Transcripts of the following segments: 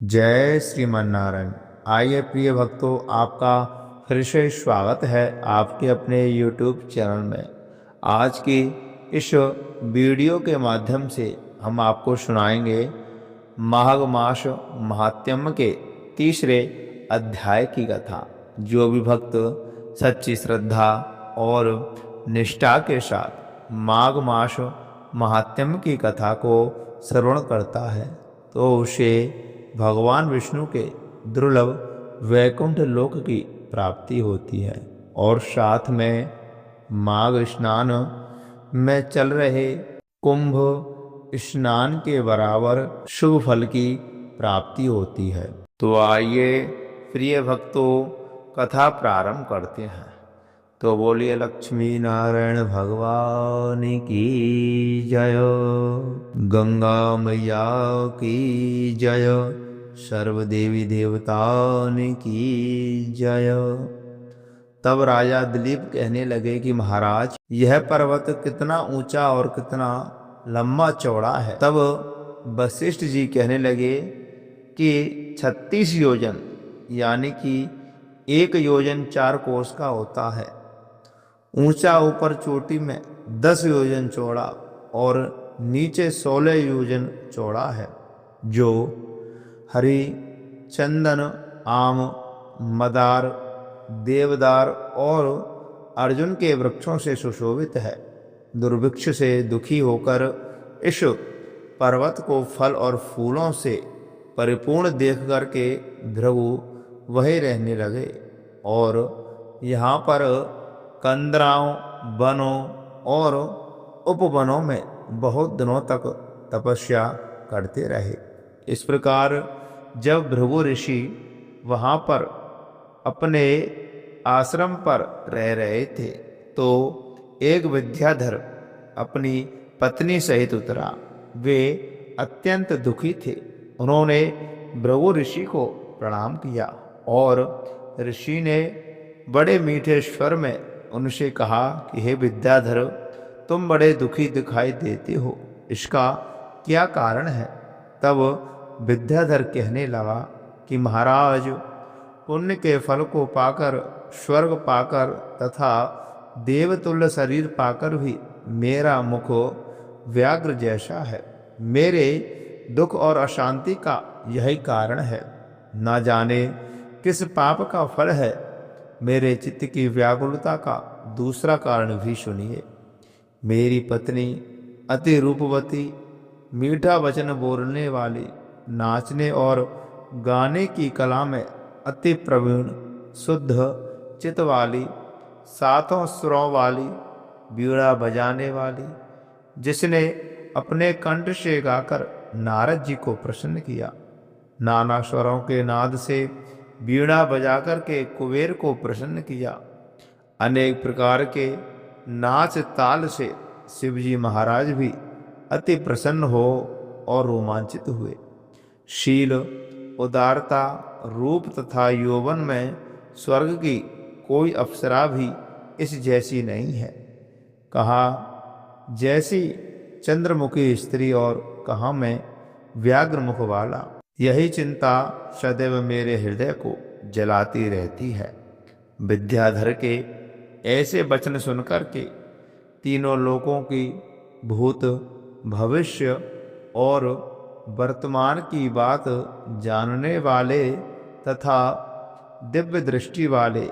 जय श्रीमन नारायण। आइए प्रिय भक्तों, आपका फिर से स्वागत है आपके अपने YouTube चैनल में। आज की इस वीडियो के माध्यम से हम आपको सुनाएंगे माघ मास महात्म्य के तीसरे अध्याय की कथा। जो भी भक्त सच्ची श्रद्धा और निष्ठा के साथ माघ मास महात्म्य की कथा को श्रवण करता है तो उसे भगवान विष्णु के दुर्लभ वैकुंठ लोक की प्राप्ति होती है और साथ में माघ स्नान में चल रहे कुंभ स्नान के बराबर शुभ फल की प्राप्ति होती है। तो आइए प्रिय भक्तों, कथा प्रारंभ करते हैं। तो बोलिए लक्ष्मी नारायण भगवान की जय, गंगा मैया की जय, सर्व देवी देवताओं की जय। तब राजा दिलीप कहने लगे कि महाराज, यह पर्वत कितना ऊंचा और कितना लंबा चौड़ा है। तब वशिष्ठ जी कहने लगे कि 36 योजन यानी कि 1 योजन 4 कोस का होता है। ऊंचा ऊपर चोटी में 10 योजन चौड़ा और नीचे 16 योजन चौड़ा है, जो हरि, चंदन, आम, मदार, देवदार और अर्जुन के वृक्षों से सुशोभित है। दुर्भिक्ष से दुखी होकर इस पर्वत को फल और फूलों से परिपूर्ण देख करके भृगु वहीं रहने लगे और यहाँ पर कंदराओं, वनों और उपवनों में बहुत दिनों तक तपस्या करते रहे। इस प्रकार जब भृगु ऋषि वहाँ पर अपने आश्रम पर रह रहे थे तो एक विद्याधर अपनी पत्नी सहित उतरा। वे अत्यंत दुखी थे। उन्होंने भृगु ऋषि को प्रणाम किया और ऋषि ने बड़े मीठे स्वर में उनसे कहा कि हे विद्याधर, तुम बड़े दुखी दिखाई देते हो, इसका क्या कारण है? तब विद्याधर कहने लगा कि महाराज, पुण्य के फल को पाकर, स्वर्ग पाकर तथा देवतुल्य शरीर पाकर भी मेरा मुख व्याघ्र जैसा है। मेरे दुख और अशांति का यही कारण है। ना जाने किस पाप का फल है। मेरे चित्त की व्याकुलता का दूसरा कारण भी सुनिए। मेरी पत्नी अति रूपवती, मीठा वचन बोलने वाली, नाचने और गाने की कला में अति प्रवीण, शुद्ध चित्त वाली, 7 सुरों वाली, वीणा बजाने वाली, जिसने अपने कंठ से गाकर नारद जी को प्रसन्न किया, नाना स्वरों के नाद से वीणा बजाकर के कुबेर को प्रसन्न किया, अनेक प्रकार के नाच ताल से शिवजी महाराज भी अति प्रसन्न हो और रोमांचित हुए। शील, उदारता, रूप तथा यौवन में स्वर्ग की कोई अप्सरा भी इस जैसी नहीं है। कहा जैसी चंद्रमुखी स्त्री और कहा मैं व्याघ्र मुख वाला। यही चिंता सदैव मेरे हृदय को जलाती रहती है। विद्याधर के ऐसे वचन सुनकर के तीनों लोकों की भूत, भविष्य और वर्तमान की बात जानने वाले तथा दिव्य दृष्टि वाले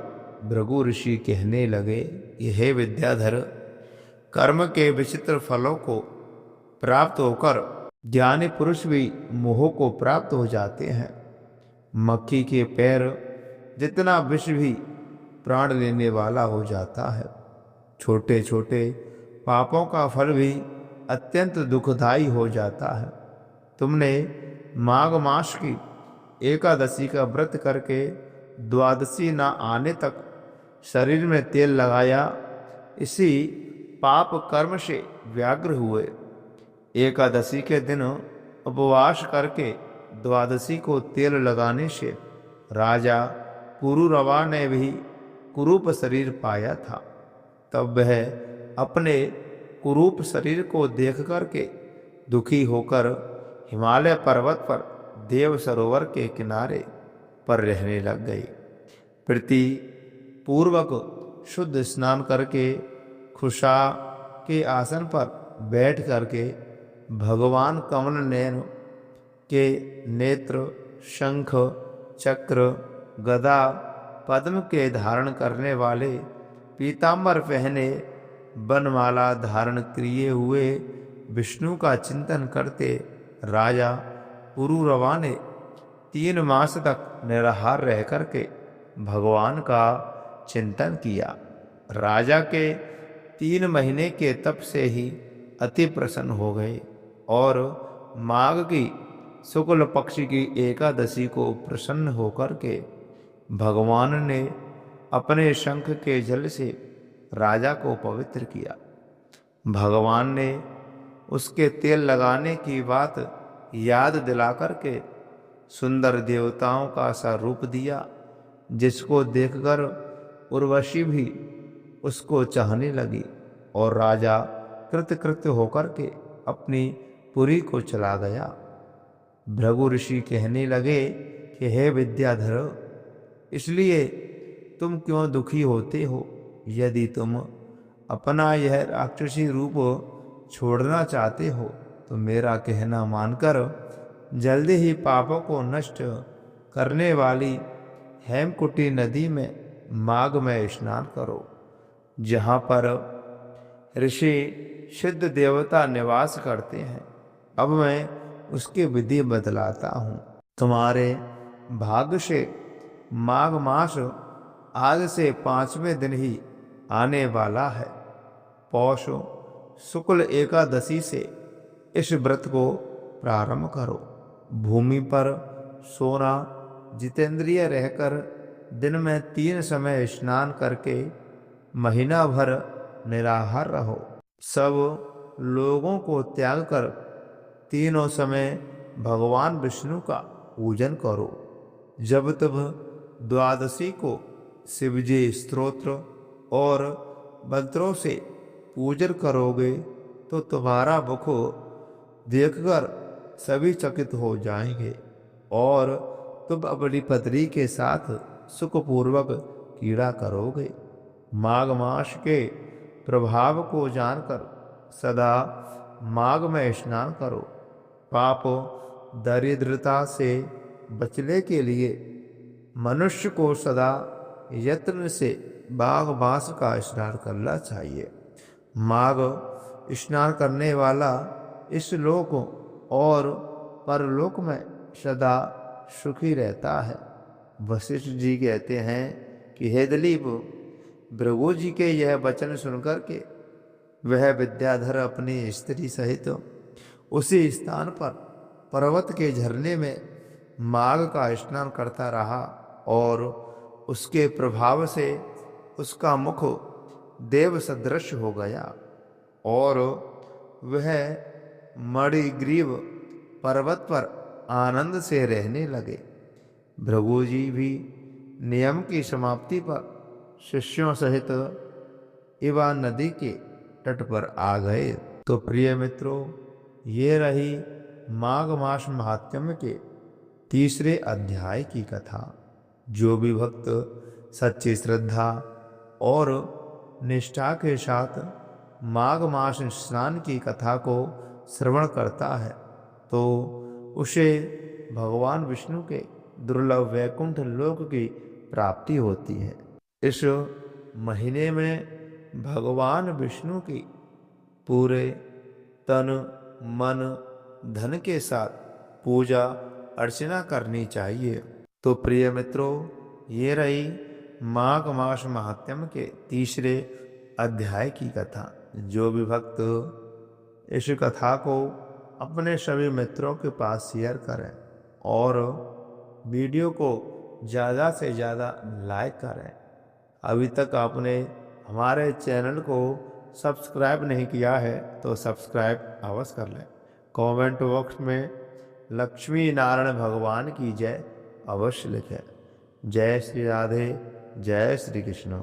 भृगु ऋषि कहने लगे, हे विद्याधर, कर्म के विचित्र फलों को प्राप्त होकर ज्ञानी पुरुष भी मोह को प्राप्त हो जाते हैं। मक्खी के पैर जितना विष भी प्राण लेने वाला हो जाता है। छोटे छोटे पापों का फल भी अत्यंत दुखदायी हो जाता है। तुमने माघ मास की एकादशी का व्रत करके द्वादशी न आने तक शरीर में तेल लगाया, इसी पाप कर्म से व्याग्र हुए। एकादशी के दिन उपवास करके द्वादशी को तेल लगाने से राजा पुरुरवा ने भी कुरूप शरीर पाया था। तब वह अपने कुरूप शरीर को देख करके दुखी होकर हिमालय पर्वत पर देव सरोवर के किनारे पर रहने लग गई। प्रीति पूर्वक शुद्ध स्नान करके खुशा के आसन पर बैठ करके भगवान कमल नयन के नेत्र शंख चक्र गदा पद्म के धारण करने वाले पीताम्बर पहने बनमाला धारण किए हुए विष्णु का चिंतन करते राजा पुरुरवा ने 3 मास तक निराहार रह करके भगवान का चिंतन किया। राजा के 3 महीने के तप से ही अति प्रसन्न हो गए और माघ की शुक्ल पक्ष की एकादशी को प्रसन्न होकर के भगवान ने अपने शंख के जल से राजा को पवित्र किया। भगवान ने उसके तेल लगाने की बात याद दिला करके सुंदर देवताओं का सा रूप दिया, जिसको देखकर उर्वशी भी उसको चाहने लगी और राजा कृतकृत्य होकर के अपनी पुरी को चला गया। भृगु ऋषि कहने लगे कि हे विद्याधर, इसलिए तुम क्यों दुखी होते हो? यदि तुम अपना यह राक्षसी रूप छोड़ना चाहते हो तो मेरा कहना मानकर जल्दी ही पापों को नष्ट करने वाली हेमकुटी नदी में माघ में स्नान करो, जहाँ पर ऋषि सिद्ध देवता निवास करते हैं। अब मैं उसकी विधि बतलाता हूँ। तुम्हारे भाग्य से माघ मास आज से 5वें दिन ही आने वाला है। पौष शुक्ल एकादशी से इस व्रत को प्रारंभ करो। भूमि पर सोना जितेंद्रिय रहकर दिन में 3 समय स्नान करके महीना भर निराहार रहो। सब लोगों को त्याग कर तीनों समय भगवान विष्णु का पूजन करो। जब तब द्वादशी को शिवजी स्तोत्र और मंत्रों से पूजन करोगे तो तुम्हारा मुख देखकर सभी चकित हो जाएंगे और तुम अपनी पत्नी के साथ सुखपूर्वक क्रीड़ा करोगे। माघ मास के प्रभाव को जानकर सदा माघ में स्नान करो। पाप दरिद्रता से बचने के लिए मनुष्य को सदा यत्न से माघ मास का स्नान करना चाहिए। माघ स्नान करने वाला इस लोक और परलोक में सदा सुखी रहता है। वशिष्ठ जी कहते हैं कि हे दिलीप, भृगु जी के यह वचन सुनकर के वह विद्याधर अपनी स्त्री सहित उसी स्थान पर पर्वत के झरने में माघ का स्नान करता रहा और उसके प्रभाव से उसका मुख देव सदृश हो गया और वह मणिग्रीव पर्वत पर आनंद से रहने लगे। भृगु जी भी नियम की समाप्ति पर शिष्यों सहित इवा नदी के तट पर आ गए। तो प्रिय मित्रों, ये रही माघ मास महात्म्य के 3रे अध्याय की कथा। जो भी भक्त सच्ची श्रद्धा और निष्ठा के साथ माघ मास स्नान की कथा को श्रवण करता है तो उसे भगवान विष्णु के दुर्लभ वैकुंठ लोक की प्राप्ति होती है। इस महीने में भगवान विष्णु की पूरे तन मन धन के साथ पूजा अर्चना करनी चाहिए। तो प्रिय मित्रों, ये रही माघ मास महात्म्य के 3रे अध्याय की कथा। जो भी भक्त इस कथा को अपने सभी मित्रों के पास शेयर करें और वीडियो को ज़्यादा से ज़्यादा लाइक करें। अभी तक आपने हमारे चैनल को सब्सक्राइब नहीं किया है तो सब्सक्राइब अवश्य कर लें। कमेंट बॉक्स में लक्ष्मी नारायण भगवान की जय अवश्य लिखें। जय श्री राधे, जय श्री कृष्ण।